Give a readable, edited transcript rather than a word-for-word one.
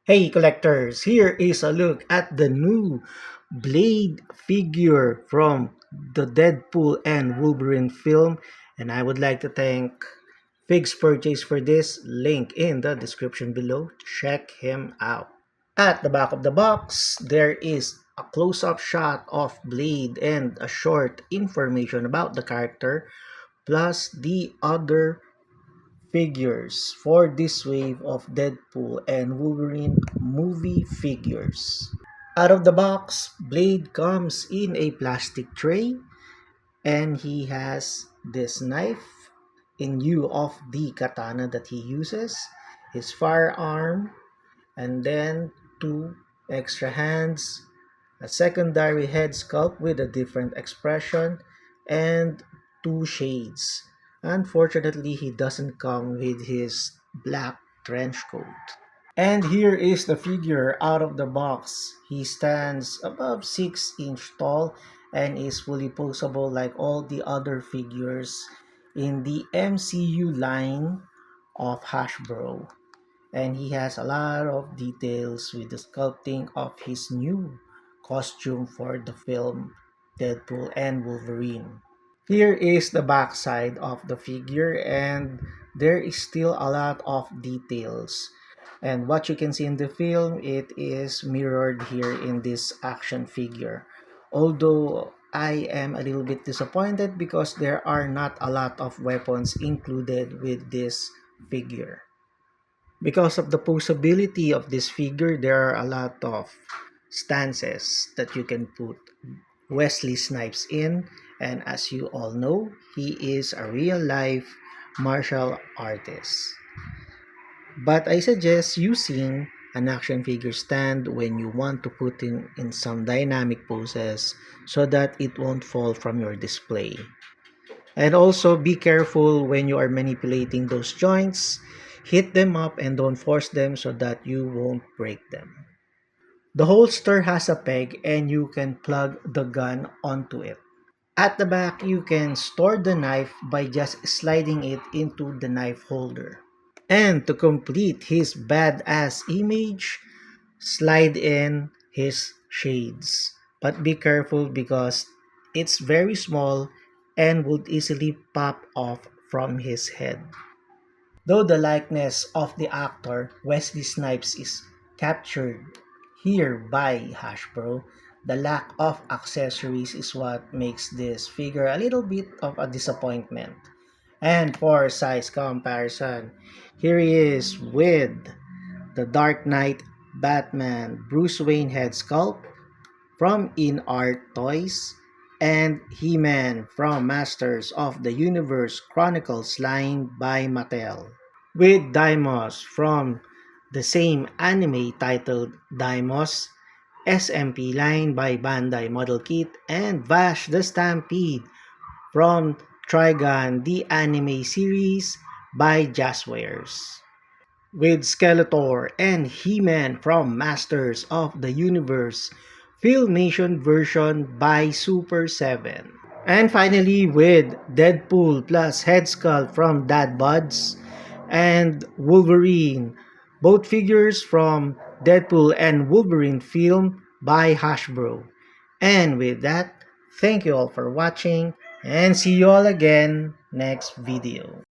Hey collectors, here is a look at the new Blade figure from the Deadpool and Wolverine film, and I would like to thank Fig's Purchase for this. Link in the description below. Check him out. At the back of the box, there is a close-up shot of Blade and a short information about the character, plus the other figures for this wave of Deadpool and Wolverine movie figures. Out of the box, Blade comes in a plastic tray and he has this knife in lieu of the katana that he uses, his firearm, and then two extra hands, a secondary head sculpt with a different expression, and two shades. Unfortunately, he doesn't come with his black trench coat. And here is the figure out of the box. He stands above 6 inch tall and is fully posable like all the other figures in the MCU line of Hasbro. And he has a lot of details with the sculpting of his new costume for the film Deadpool and Wolverine. Here is the backside of the figure, and there is still a lot of details. And what you can see in the film, it is mirrored here in this action figure. Although I am a little bit disappointed because there are not a lot of weapons included with this figure. Because of the posability of this figure, there are a lot of stances that you can put Wesley Snipes in, and as you all know, he is a real life martial artist. But I suggest using an action figure stand when you want to put in some dynamic poses so that it won't fall from your display. And also be careful when you are manipulating those joints. Hit them up and don't force them so that you won't break them. The holster has a peg and you can plug the gun onto it. At the back, you can store the knife by just sliding it into the knife holder. And to complete his badass image, slide in his shades. But be careful because it's very small and would easily pop off from his head. Though the likeness of the actor Wesley Snipes is captured here by Hasbro, the lack of accessories is what makes this figure a little bit of a disappointment. And for size comparison, here he is with the Dark Knight Batman Bruce Wayne head sculpt from InArt Toys, and He-Man from Masters of the Universe Chronicles line by Mattel, with Deimos from the same anime titled Deimos, SMP line by Bandai Model Kit, and Vash the Stampede from Trigun the anime series by Jazzwares, with Skeletor and He-Man from Masters of the Universe Filmation version by Super 7. And finally with Deadpool plus Head Sculpt from Dad Buds and Wolverine, both figures from Deadpool and Wolverine film by Hasbro. And with that, thank you all for watching and see you all again next video.